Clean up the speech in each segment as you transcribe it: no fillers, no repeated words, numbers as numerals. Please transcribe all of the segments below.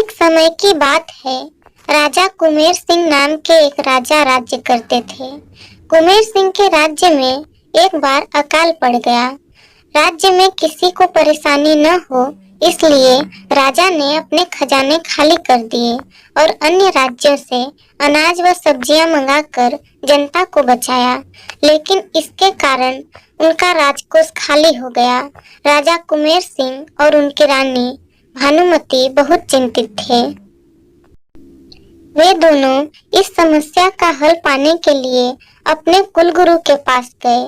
एक समय की बात है। राजा कुमेर सिंह नाम के एक राजा राज्य करते थे। कुमेर सिंह के राज्य में एक बार अकाल पड़ गया। राज्य में किसी को परेशानी न हो इसलिए राजा ने अपने खजाने खाली कर दिए और अन्य राज्यों से अनाज व सब्जियां मंगाकर जनता को बचाया। लेकिन इसके कारण उनका राजकोष खाली हो गया। राजा कुमेर सिंह और उनकी रानी भानुमति बहुत चिंतित थे। वे दोनों इस समस्या का हल पाने के लिए अपने कुलगुरु के पास गए,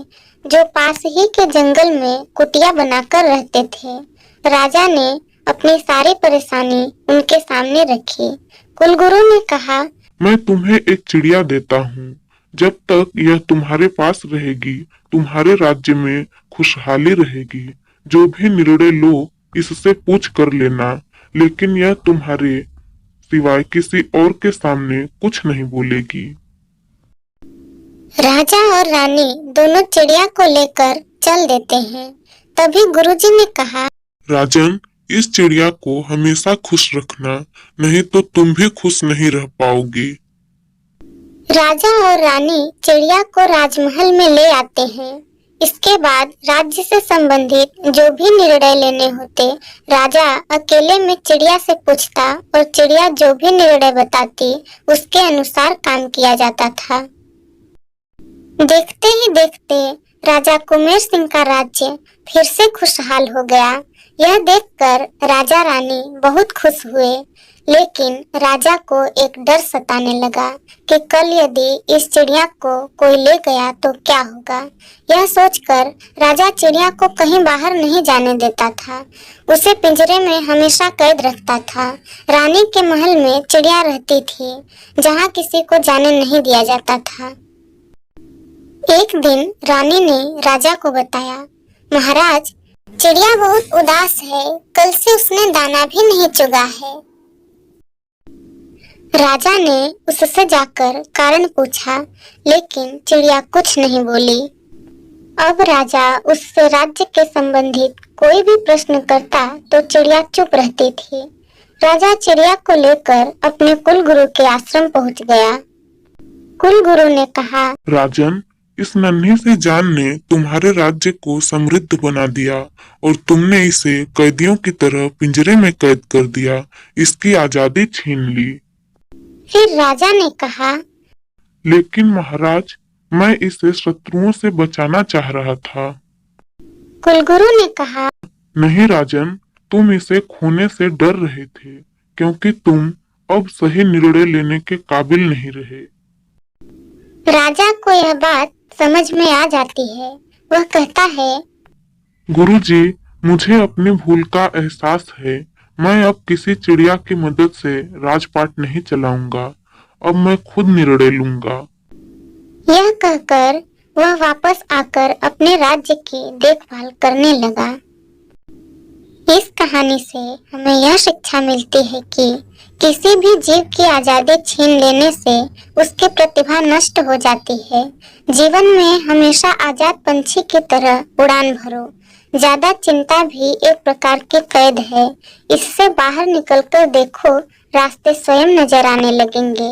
जो पास ही के जंगल में कुटिया बनाकर रहते थे। राजा ने अपनी सारी परेशानी उनके सामने रखी। कुलगुरु ने कहा, मैं तुम्हें एक चिड़िया देता हूँ। जब तक यह तुम्हारे पास रहेगी तुम्हारे राज्य में खुशहाली रहेगी। जो भी निर्णय लो इससे पूछ कर लेना, लेकिन यह तुम्हारे सिवाय किसी और के सामने कुछ नहीं बोलेगी। राजा और रानी दोनों चिड़िया को लेकर चल देते हैं। तभी गुरुजी ने कहा, राजन, इस चिड़िया को हमेशा खुश रखना, नहीं तो तुम भी खुश नहीं रह पाओगे। राजा और रानी चिड़िया को राजमहल में ले आते हैं। इसके बाद राज्य से संबंधित जो भी निर्णय लेने होते राजा अकेले में चिड़िया से पूछता और चिड़िया जो भी निर्णय बताती उसके अनुसार काम किया जाता था। देखते ही देखते राजा कुमेर सिंह का राज्य फिर से खुशहाल हो गया। यह देखकर राजा रानी बहुत खुश हुए, लेकिन राजा को एक डर सताने लगा कि कल यदि इस चिड़िया को कोई ले गया तो क्या होगा। यह सोचकर राजा चिड़िया को कहीं बाहर नहीं जाने देता था। उसे पिंजरे में हमेशा कैद रखता था। रानी के महल में चिड़िया रहती थी, जहाँ किसी को जाने नहीं दिया जाता था। एक दिन रानी ने राजा को बताया, महाराज, चिड़िया बहुत उदास है। कल से उसने दाना भी नहीं चुगा है। राजा ने उससे जाकर कारण पूछा, लेकिन चिड़िया कुछ नहीं बोली। अब राजा उससे राज्य के संबंधित कोई भी प्रश्न करता तो चिड़िया चुप रहती थी। राजा चिड़िया को लेकर अपने कुलगुरु के आश्रम पहुंच गया। कुलगुरु ने कहा, राजन, इस नन्ही सी जान ने तुम्हारे राज्य को समृद्ध बना दिया और तुमने इसे कैदियों की तरह पिंजरे में कैद कर दिया। इसकी आजादी छीन ली। फिर राजा ने कहा, लेकिन महाराज, मैं इसे शत्रुओं से बचाना चाह रहा था। कुलगुरु ने कहा, नहीं राजन, तुम इसे खोने से डर रहे थे, क्योंकि तुम अब सही निर्णय लेने के काबिल नहीं रहे। राजा को यह बात समझ में आ जाती है। वह कहता है, गुरुजी, मुझे अपनी भूल का एहसास है। मैं अब किसी चिड़िया की मदद से राजपाट नहीं चलाऊंगा। अब मैं खुद निर्णय लूंगा। यह कहकर वह वापस आकर अपने राज्य की देखभाल करने लगा। इस कहानी से हमें यह शिक्षा मिलती है कि किसी भी जीव की आजादी छीन लेने से उसकी प्रतिभा नष्ट हो जाती है। जीवन में हमेशा आजाद पंछी की तरह उड़ान भरो। ज्यादा चिंता भी एक प्रकार की कैद है। इससे बाहर निकलकर देखो, रास्ते स्वयं नजर आने लगेंगे।